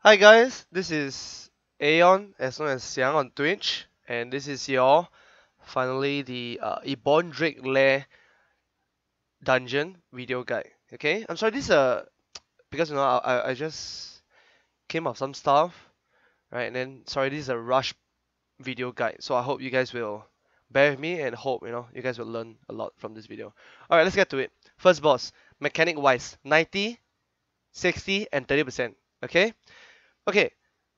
Hi guys, this is Aeon, as known as Yang on Twitch, and this is your finally the Ebondrake Lair dungeon video guide. Okay, I'm sorry, this is because I just came up some stuff, right? And then sorry, this is a rush video guide, so I hope you guys will bear with me and hope you guys will learn a lot from this video. All right, let's get to it. First boss, mechanic wise, 90, 60, and 30%. Okay. Okay,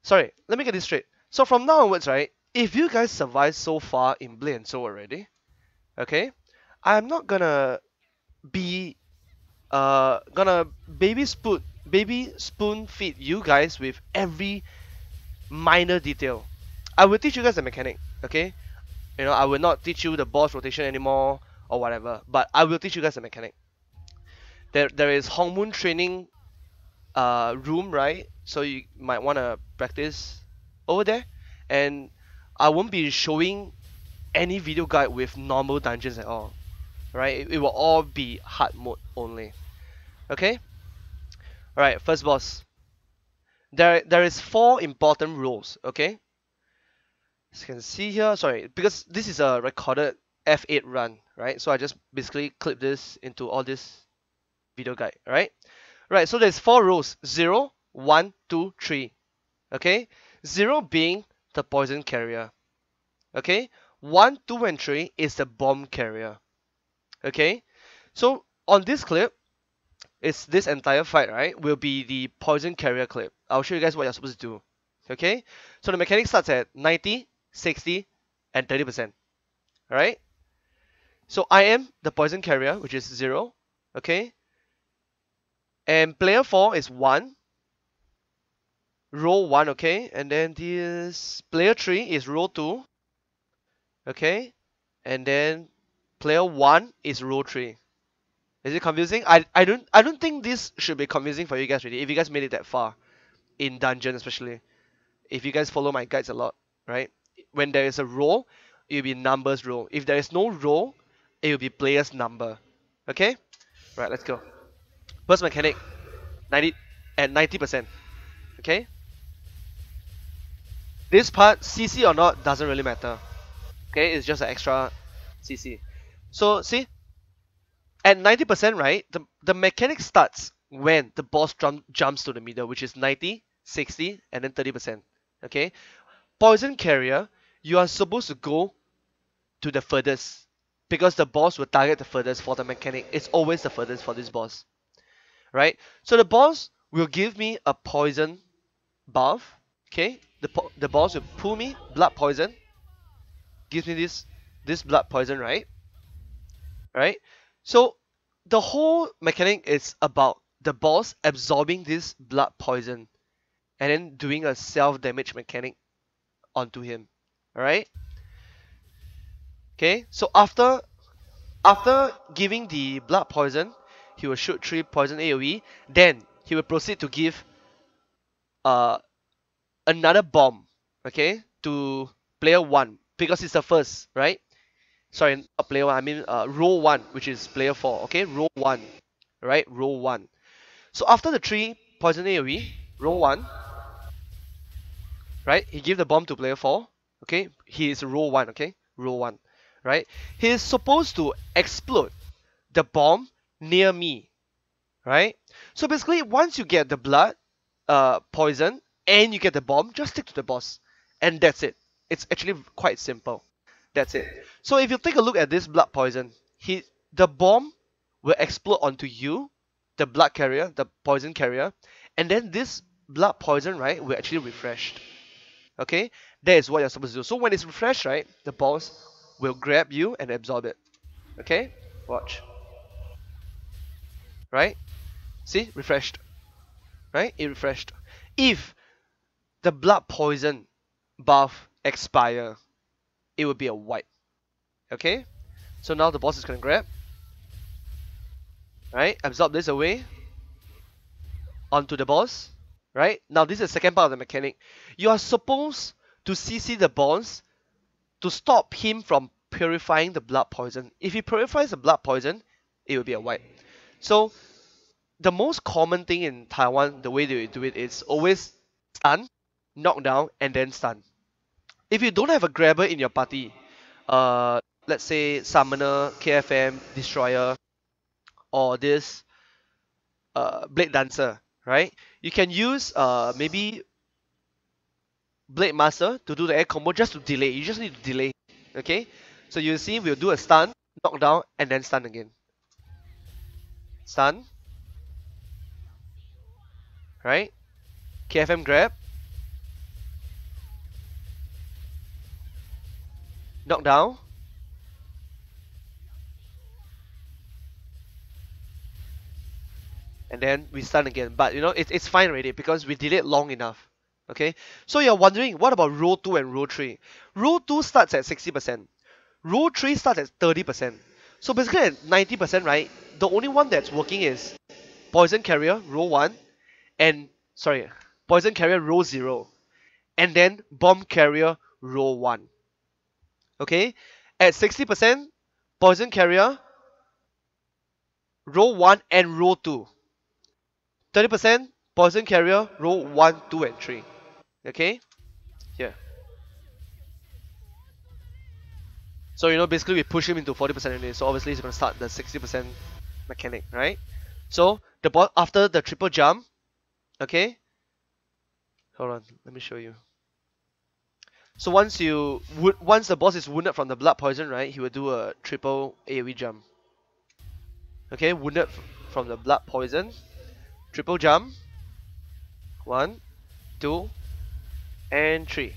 sorry, let me get this straight. So from now onwards, right, if you guys survive so far in BnS already, okay, I'm not be gonna baby spoon feed you guys with every minor detail. I will teach you guys the mechanic, okay? I will not teach you the boss rotation anymore or whatever, but I will teach you guys the mechanic. There is Hongmoon training room, right? So you might want to practice over there. And I won't be showing any video guide with normal dungeons at all, right? It will all be hard mode only. Okay. All right. First boss. There is 4 important rules. Okay. As you can see here, sorry, because this is a recorded F8 run, right? So I just basically clip this into all this video guide, right? Right. So there's 4 rules: 0, 1, 2, 3. Okay, 0 being the poison carrier. Okay, 1, 2, and 3 is the bomb carrier. Okay, so on this clip, it's this entire fight, right, will be the poison carrier clip. I'll show you guys what you're supposed to do. Okay, so the mechanic starts at 90, 60, and 30%. Alright, so I am the poison carrier, which is 0. Okay, and player 4 is 1. Row 1, okay, and then this player 3 is row 2. Okay, and then player 1 is row 3. Is it confusing? I don't think this should be confusing for you guys really, if you guys made it that far in dungeon, especially if you guys follow my guides a lot, right? When there is a row, it will be numbers row. If there is no row, it will be player's number. Okay, right, let's go. First mechanic, 90 at 90%. Okay, this part, CC or not, doesn't really matter. Okay, it's just an extra CC. So see, at 90%, right, the mechanic starts when the boss jumps to the middle, which is 90, 60, and then 30%. Okay, poison carrier, you are supposed to go to the furthest because the boss will target the furthest for the mechanic. It's always the furthest for this boss, right? So the boss will give me a poison buff. Okay, the boss will pull me blood poison, gives me this blood poison, right? Right? So the whole mechanic is about the boss absorbing this blood poison and then doing a self-damage mechanic onto him. Alright? Okay, so after giving the blood poison, he will shoot 3 poison AoE, then he will proceed to give uh another bomb, okay, to player 1 because it's the first, right? Sorry, not player 1, I mean row 1, which is player 4, okay? Row 1, right? Row 1. So after the 3 poison AoE, row 1, right? He give the bomb to player 4, okay? He is row 1, okay? Row 1, right? He is supposed to explode the bomb near me, right? So basically, once you get the blood poison and you get the bomb, just stick to the boss, and that's it. It's actually quite simple. That's it. So if you take a look at this blood poison, the bomb will explode onto you, the blood carrier, the poison carrier, and then this blood poison, right, will actually refresh. Okay, that is what you're supposed to do. So when it's refreshed, right, the boss will grab you and absorb it. Okay, watch. Right? See, refreshed. Right? It refreshed. If the blood poison buff expire, it will be a wipe. Okay? So now the boss is gonna grab. Right? Absorb this away onto the boss. Right? Now this is the second part of the mechanic. You are supposed to CC the boss to stop him from purifying the blood poison. If he purifies the blood poison, it will be a wipe. So the most common thing in Taiwan, the way they do it is always stun, knock down, and then stun. If you don't have a grabber in your party, let's say summoner, KFM, destroyer, or this blade dancer, right? You can use maybe blade master to do the air combo just to delay. You just need to delay, okay? So you see, we'll do a stun, knock down, and then stun again. Stun, right? KFM grab, knock down, and then we stun again. But you know, it's fine already because we delayed long enough. Okay, so you're wondering, what about row 2 and row 3? Row 2 starts at 60%. Row 3 starts at 30%. So basically at 90%, right? The only one that's working is Poison Carrier, row 1, and sorry, Poison Carrier, row 0, and then Bomb Carrier, row 1. Okay, at 60%, Poison Carrier, row 1 and row 2. 30% Poison Carrier, row 1, 2, and 3. Okay, here. So you know, basically we push him into 40% anyway, so obviously he's gonna start the 60% mechanic, right? So the boss after the triple jump, okay? Hold on, let me show you. So once the boss is wounded from the blood poison, right, he will do a triple AoE jump. Okay, wounded from the blood poison, triple jump, 1, 2, and 3.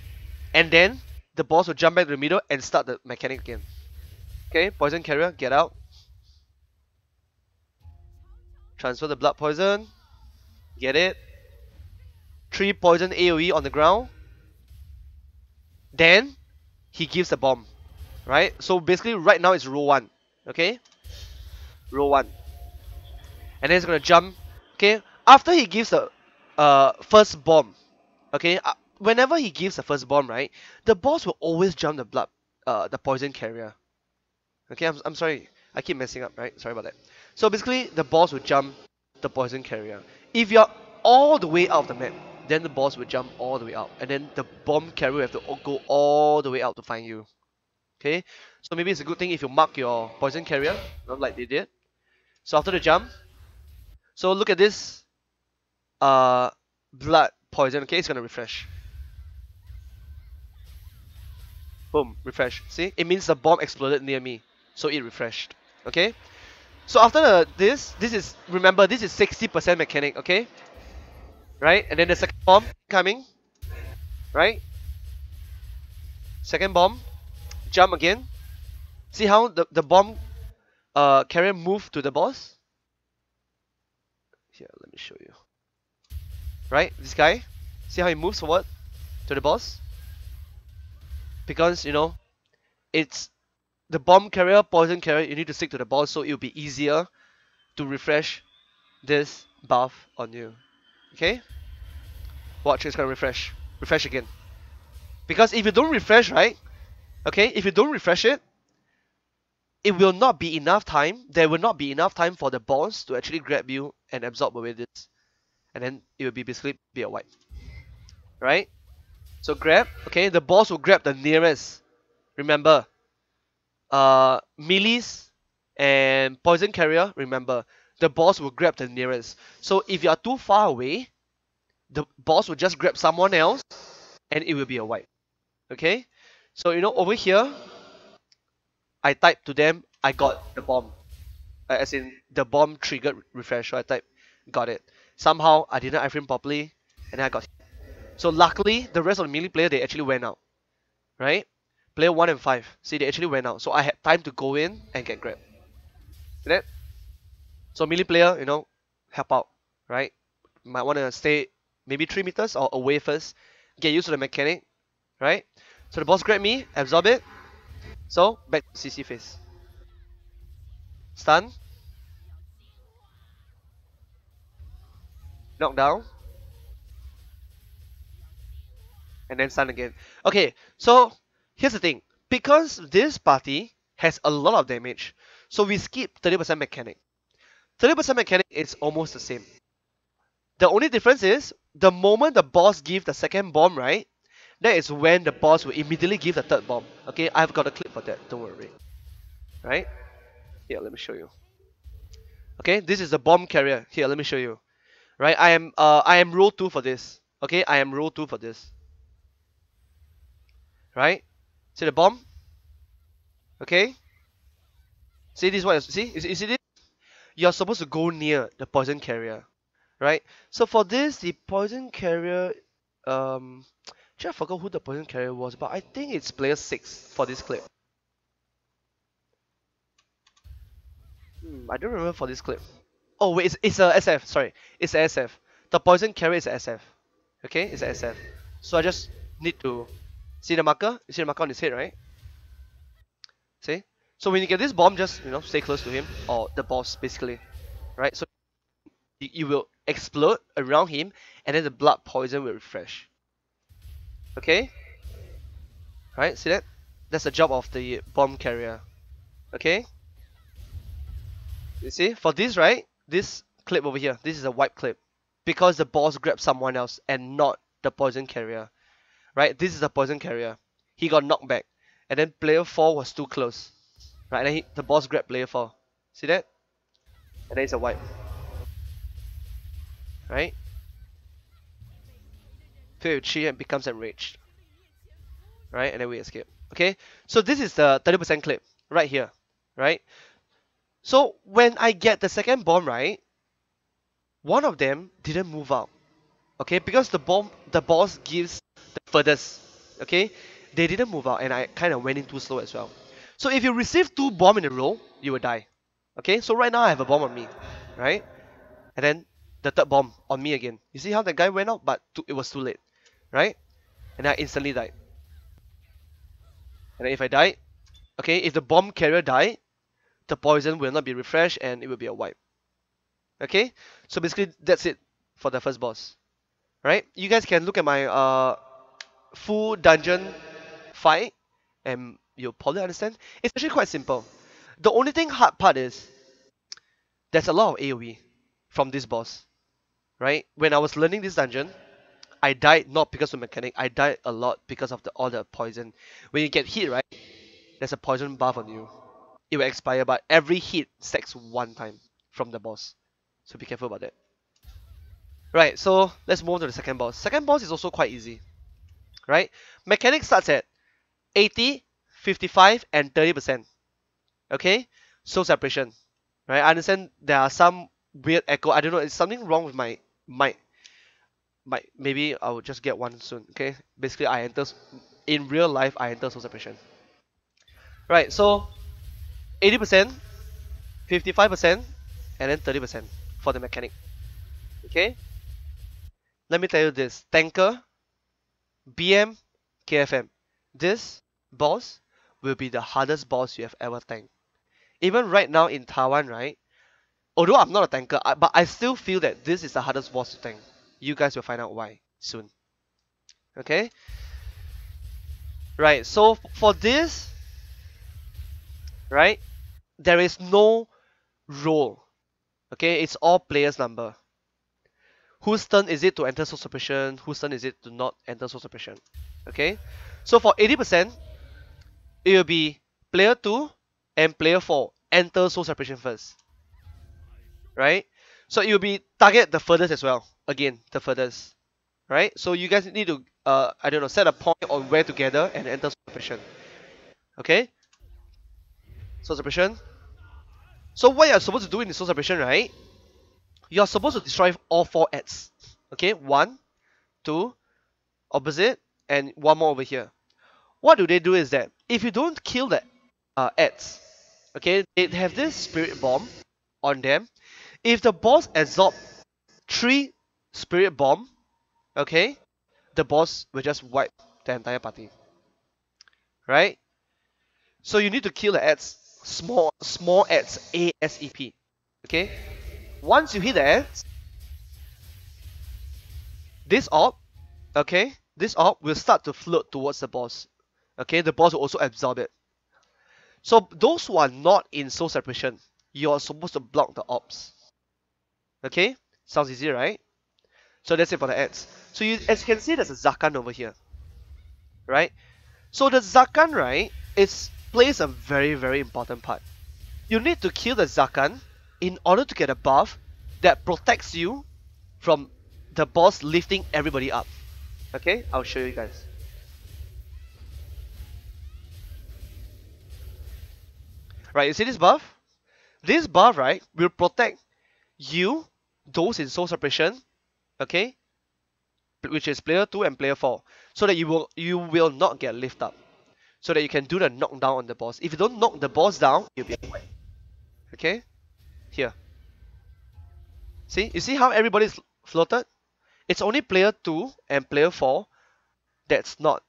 And then the boss will jump back to the middle and start the mechanic again. Okay, poison carrier, get out. Transfer the blood poison. Get it. 3 poison AoE on the ground. Then he gives a bomb. Right? So basically right now it's row 1. Okay? Row 1. And then he's gonna jump. Okay? After he gives the first bomb. Okay? Whenever he gives the first bomb, right? The boss will always jump the poison carrier. Okay, I'm sorry. I keep messing up, right? Sorry about that. So basically, the boss will jump the poison carrier. If you're all the way out of the map, then the boss will jump all the way out. And then the bomb carrier will have to go all the way out to find you. Okay? So maybe it's a good thing if you mark your poison carrier, not like they did. So after the jump, so look at this blood poison. Okay, it's gonna refresh. Boom, refresh. See? It means the bomb exploded near me. So it refreshed. Okay? So after this is, remember, this is 60% mechanic, okay? Right? And then the second bomb coming. Right? Second bomb. Jump again. See how the bomb carrier move to the boss? Here, let me show you. Right? This guy. See how he moves forward to the boss? Because, you know, it's the bomb carrier, poison carrier, you need to stick to the boss so it'll be easier to refresh this buff on you. Okay? Watch, it's gonna refresh. Refresh again. Because if you don't refresh, right? Okay, if you don't refresh it, it will not be enough time. There will not be enough time for the boss to actually grab you and absorb away this. And then it will be basically be a wipe. Right? So grab, okay, the boss will grab the nearest. Remember, melees and poison carrier, remember, the boss will grab the nearest. So if you are too far away, the boss will just grab someone else and it will be a wipe. Okay? So you know, over here, I typed to them, I got the bomb. As in, the bomb triggered refresh, so I typed, got it. Somehow, I didn't iframe properly, and then I got hit. So luckily, the rest of the melee player, they actually went out. Right? Player 1 and 5, see, they actually went out. So I had time to go in and get grabbed. See that? So melee player, you know, help out. Right? Might want to stay maybe 3 meters or away first. Get used to the mechanic. Right? So the boss grabbed me, absorb it. So, back to CC phase. Stun. Knock down. And then stun again. Okay, so here's the thing. Because this party has a lot of damage, so we skip 30% mechanic. 30% mechanic is almost the same. The only difference is the moment the boss give the second bomb, right, that is when the boss will immediately give the third bomb. Okay, I've got a clip for that, don't worry. Right? Here, let me show you. Okay, this is the bomb carrier. Here, let me show you. Right, I am row 2 for this. Okay, I am row 2 for this. Right? See the bomb? Okay? See this one? See? You see this? You're supposed to go near the poison carrier. Right? So for this, the poison carrier, actually I forgot who the poison carrier was, but I think it's player 6 for this clip. I don't remember for this clip. Oh wait, it's a SF. Sorry, it's a SF. The poison carrier is a SF. Okay, it's a SF. So I just need to see the marker. You see the marker on his head, right? See? So when you get this bomb, just stay close to him or the boss, basically, right? So you will explode around him, and then the blood poison will refresh. Okay? Right? See that? That's the job of the bomb carrier. Okay? You see? For this, right? This clip over here, this is a wipe clip. Because the boss grabbed someone else and not the poison carrier. Right? This is the poison carrier. He got knocked back. And then player 4 was too close. Right? And then the boss grabbed player 4. See that? And then it's a wipe. Right? Player 3 becomes enraged. Right? And then we escape. Okay? So this is the 30% clip. Right here. Right? So when I get the second bomb, right? One of them didn't move out. Okay? Because the boss gives the furthest. Okay? They didn't move out, and I kind of went in too slow as well. So if you receive 2 bombs in a row, you will die. Okay? So right now I have a bomb on me. Right? And then the third bomb on me again. You see how that guy went out, but it was too late. Right? And I instantly died. And then if I die, okay, if the bomb carrier died, the poison will not be refreshed and it will be a wipe. Okay? So basically that's it for the first boss. Right? You guys can look at my full dungeon fight and you'll probably understand. It's actually quite simple. The only thing hard part is there's a lot of AoE from this boss. Right? When I was learning this dungeon, I died not because of mechanic, I died a lot because of all the poison. When you get hit, right, there's a poison buff on you. It will expire, but every hit stacks 1 time from the boss. So be careful about that. Right, so let's move on to the second boss. Second boss is also quite easy. Right? Mechanic starts at 80, 55, and 30%. Okay? Soul separation. Right? I understand there are some weird echo. I don't know, it's something wrong with my mic. Maybe I will just get one soon. Okay? Basically in real life I enter soul separation. Right, so 80%, 55%, and then 30% for the mechanic. Okay? Let me tell you this. Tanker, BM, KFM. This boss will be the hardest boss you have ever tanked. Even right now in Taiwan, right? Although I'm not a tanker, but I still feel that this is the hardest boss to tank. You guys will find out why soon. Okay? Right, so for this, right, there is no role. Okay, it's all players' number. Whose turn is it to enter soul suppression? Whose turn is it to not enter soul suppression? Okay, so for 80%, it will be player 2 and player 4 enter soul suppression first. Right? So it will be target the furthest as well. Again, the furthest. Right? So you guys need to, I don't know, set a point on where to gather and enter soul suppression. Okay? Soul suppression. So what you're supposed to do in the soul suppression, right? You're supposed to destroy all 4 ads. Okay? 1, 2, opposite, and 1 more over here. What do they do is that if you don't kill the ads, okay, they have this spirit bomb on them. If the boss absorbs 3 spirit bomb, okay, the boss will just wipe the entire party. Right? So you need to kill the ads, small ads, ASAP. Okay? Once you hit the ads, this orb, okay, this orb will start to float towards the boss. Okay, the boss will also absorb it. So those who are not in soul separation, you are supposed to block the orbs. Okay, sounds easy, right? So that's it for the ads. So you, as you can see, there's a Zakhan over here, right? So the Zakhan, right, plays a very, very important part. You need to kill the Zakhan in order to get a buff that protects you from the boss lifting everybody up. Okay, I'll show you guys. Right, you see this buff? This buff, right, will protect you, those in soul suppression, okay, which is player 2 and player 4, so that you will not get lift up, so that you can do the knockdown on the boss. If you don't knock the boss down, you'll be away. Okay, here. See, you see how everybody's floated? It's only player 2 and player 4 that's not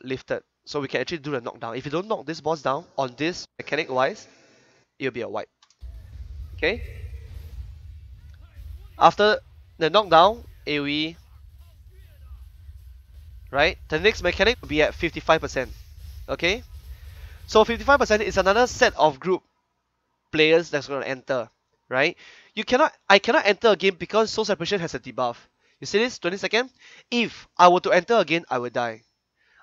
lifted. So we can actually do the knockdown. If you don't knock this boss down on this mechanic wise, it'll be a wipe. Okay? After the knockdown, AoE, right? The next mechanic will be at 55%. Okay? So 55% is another set of group players that's gonna enter, right? I cannot enter again because soul separation has a debuff. You see this? 20 seconds? If I were to enter again, I will die.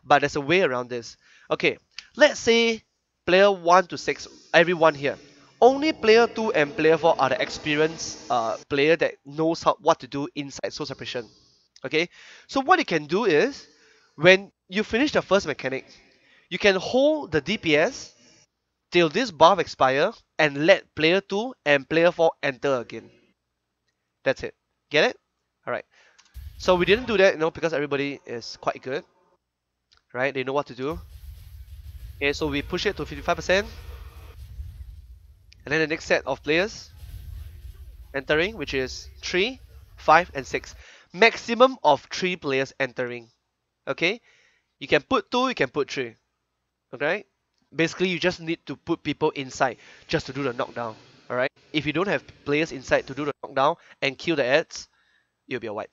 But there's a way around this. Okay, let's say player 1 to 6, everyone here. Only player 2 and player 4 are the experienced player that knows what to do inside soul separation. Okay, so what you can do is, when you finish the first mechanic, you can hold the DPS till this buff expire and let player 2 and player 4 enter again. That's it. Get it? Alright. So we didn't do that, because everybody is quite good. Right? They know what to do. Okay, so we push it to 55%. And then the next set of players entering, which is 3, 5, and 6. Maximum of 3 players entering. Okay? You can put 2, you can put 3. Okay? Basically, you just need to put people inside just to do the knockdown. Alright? If you don't have players inside to do the knockdown and kill the ads, you'll be a wipe.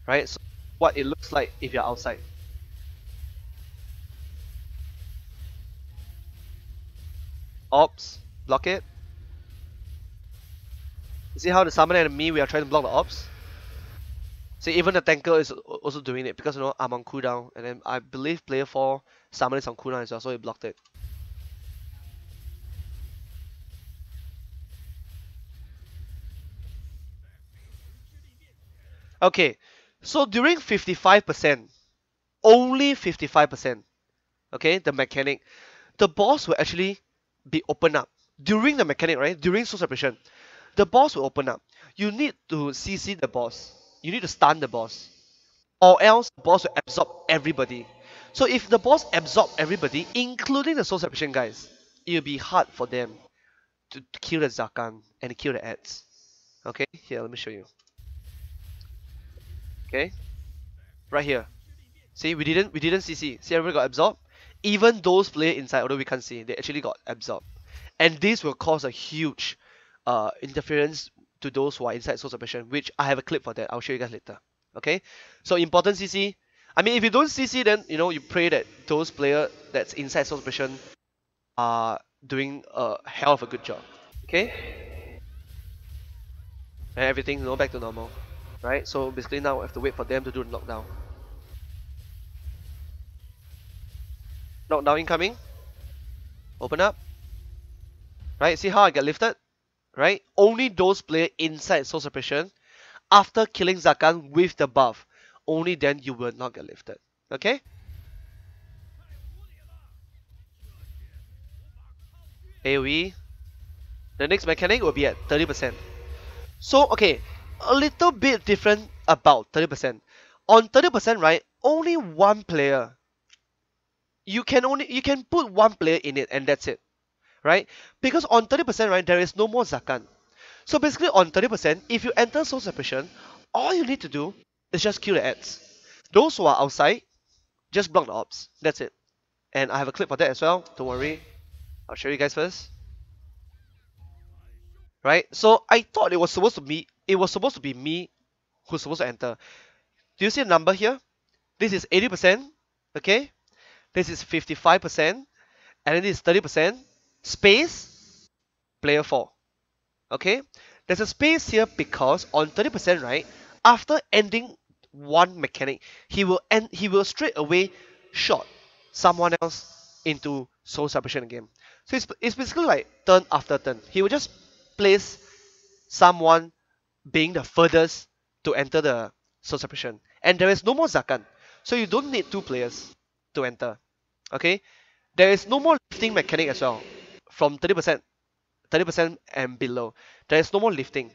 Right? So what it looks like if you're outside. Ops, block it. You see how the summoner and me, we are trying to block the ops? See, even the tanker is also doing it because I'm on cooldown, and then I believe player 4 summoner is on cooldown as well, so he blocked it. Okay, so during 55%, only 55%, okay, the mechanic, the boss will actually be open up. During the mechanic, right, during soul separation, the boss will open up. You need to CC the boss. You need to stun the boss. Or else the boss will absorb everybody. So if the boss absorb everybody, including the soul separation guys, it will be hard for them to kill the Zakhan and kill the ads. Okay, here, let me show you. Okay, right here. See, we didn't CC. See, everybody got absorbed. Even those players inside, although we can't see, they actually got absorbed. And this will cause a huge interference to those who are inside soul suppression, which I have a clip for that. I'll show you guys later. Okay, so important CC. I mean, if you don't CC, then you pray that those players that's inside soul suppression are doing a hell of a good job. Okay, and everything back to normal, right? So basically now I have to wait for them to do the knockdown. Knockdown incoming. Open up. Right, see how I get lifted? Right, only those players inside soul suppression, after killing Zakhan with the buff, only then you will not get lifted. Okay? AoE. The next mechanic will be at 30%. So, okay, a little bit different about 30%. On 30%, right, only one player. You can put one player in it and that's it. Right? Because on 30%, right, there is no more Zakhan. So basically on 30%, if you enter soul separation, all you need to do is just kill the ads. Those who are outside, just block the ops. That's it. And I have a clip for that as well. Don't worry. I'll show you guys first. Right? So I thought it was supposed to be me who's supposed to enter. Do you see the number here? This is 80%. Okay? This is 55%. And then this is 30%. Space, player 4. Okay? There's a space here because on 30%, right, after ending one mechanic, he will straight away shot someone else into soul separation again. So it's basically like turn after turn. He will just place someone being the furthest to enter the soul separation. And there is no more Zakhan. So you don't need two players to enter. Okay? There is no more lifting mechanic as well. From 30% and below. There is no more lifting.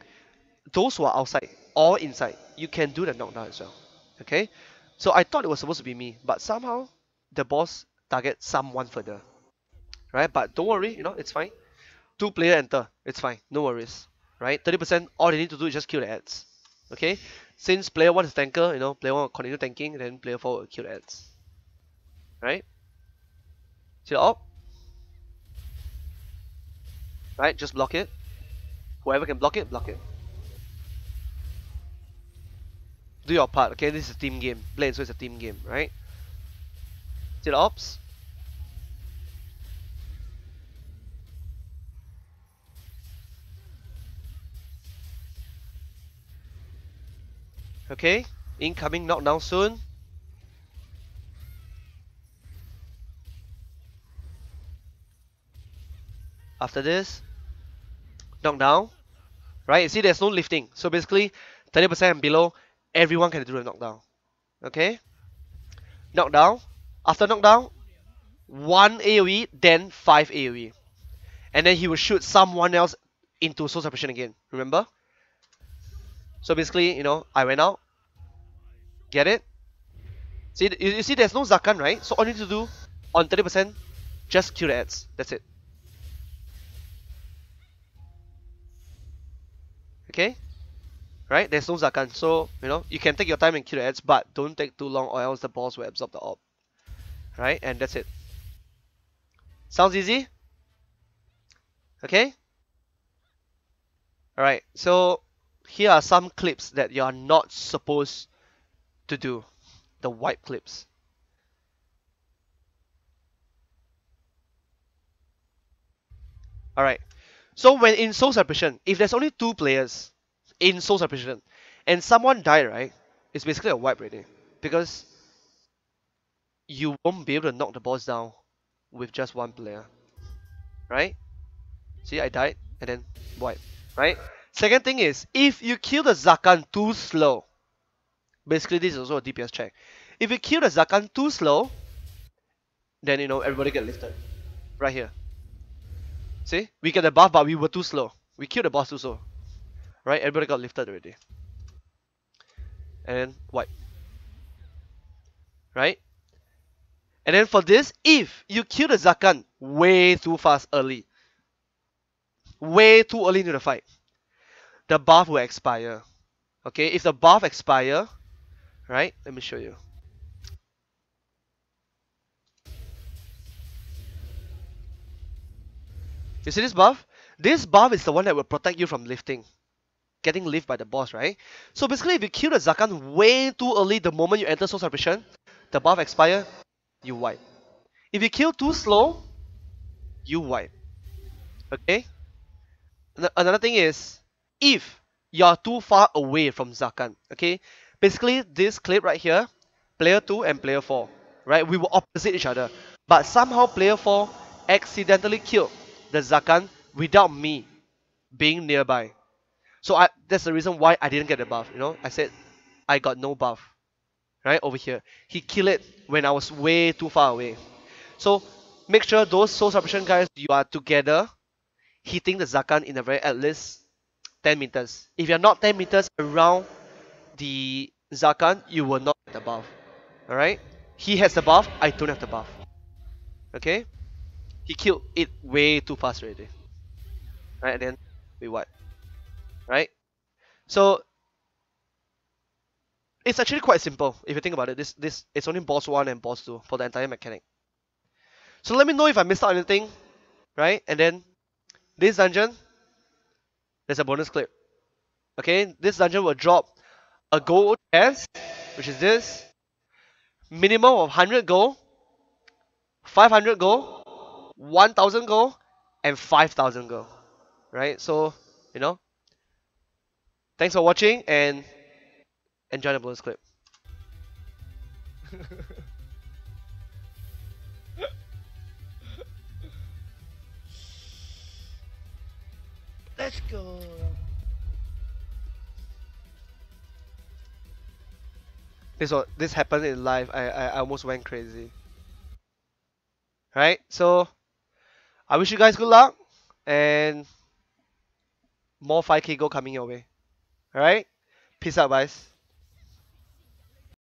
Those who are outside or inside, you can do the knockdown as well. Okay? So I thought it was supposed to be me, but somehow the boss target someone further. Right? But don't worry, it's fine. Two player enter, it's fine, no worries. Right? 30%, all they need to do is just kill the ads. Okay? Since player 1 is tanker, player 1 will continue tanking, then player 4 will kill the ads. Right? See the op? Right? Just block it. Whoever can block it, block it. Do your part, okay? This is a team game. Blade, so it's a team game, right? See the ops? Okay? Incoming knockdown soon. After this, knockdown. Right? You see there's no lifting. So basically, 30% and below, everyone can do a knockdown. Okay? Knockdown. After knockdown, 1 AoE, then 5 AoE. And then he will shoot someone else into soul suppression again. Remember? So basically, I went out. Get it? See, you see there's no Zakhan, right? So all you need to do on 30%, just kill the ads. That's it. Okay? Right? There's no Zakhan. So, you can take your time and kill the ads, but don't take too long or else the boss will absorb the orb. Right? And that's it. Sounds easy? Okay? Alright, so here are some clips that you are not supposed to do. The wipe clips. Alright, so when in soul separation, if there's only two players in soul separation and someone died, right, it's basically a wipe already. Because you won't be able to knock the boss down with just one player. Right? See, I died and then wipe. Right? Second thing is, if you kill the Zakhan too slow, basically this is also a DPS check. If you kill the Zakhan too slow, then everybody get lifted. Right here. See? We get the buff, but we were too slow. We killed the boss too slow. Right? Everybody got lifted already. And then wipe. Right? And then for this, if you kill the Zakhan way too fast early, way too early into the fight, the buff will expire. Okay? If the buff expire, right? Let me show you. You see this buff? This buff is the one that will protect you from lifting. Getting lift by the boss, right? So basically, if you kill the Zakhan way too early the moment you enter soul separation, the buff expire, you wipe. If you kill too slow, you wipe. Okay? Another thing is, if you're too far away from Zakhan, okay? Basically, this clip right here, player 2 and player 4, right? We were opposite each other. But somehow player 4 accidentally killed the Zakhan without me being nearby. So that's the reason why I didn't get the buff, I said I got no buff. Right over here. He killed it when I was way too far away. So make sure those soul suppression guys, you are together hitting the Zakhan in a very at least 10 meters. If you're not 10 meters around the Zakhan, you will not get the buff. Alright? He has the buff, I don't have the buff. Okay? He killed it way too fast already. Right, and then we wipe. Right? So it's actually quite simple if you think about it. This it's only boss 1 and boss 2 for the entire mechanic. So let me know if I missed out anything, right? And then this dungeon, there's a bonus clip. Okay, this dungeon will drop a gold chest, which is this. Minimum of 100 gold, 500 gold, 1000 gold, and 5000 gold. Right? So, thanks for watching and Enjoy the bonus clip. Let's go. This happened in live. I almost went crazy. Right? So I wish you guys good luck and more 5k go coming your way. Alright? Peace out, guys.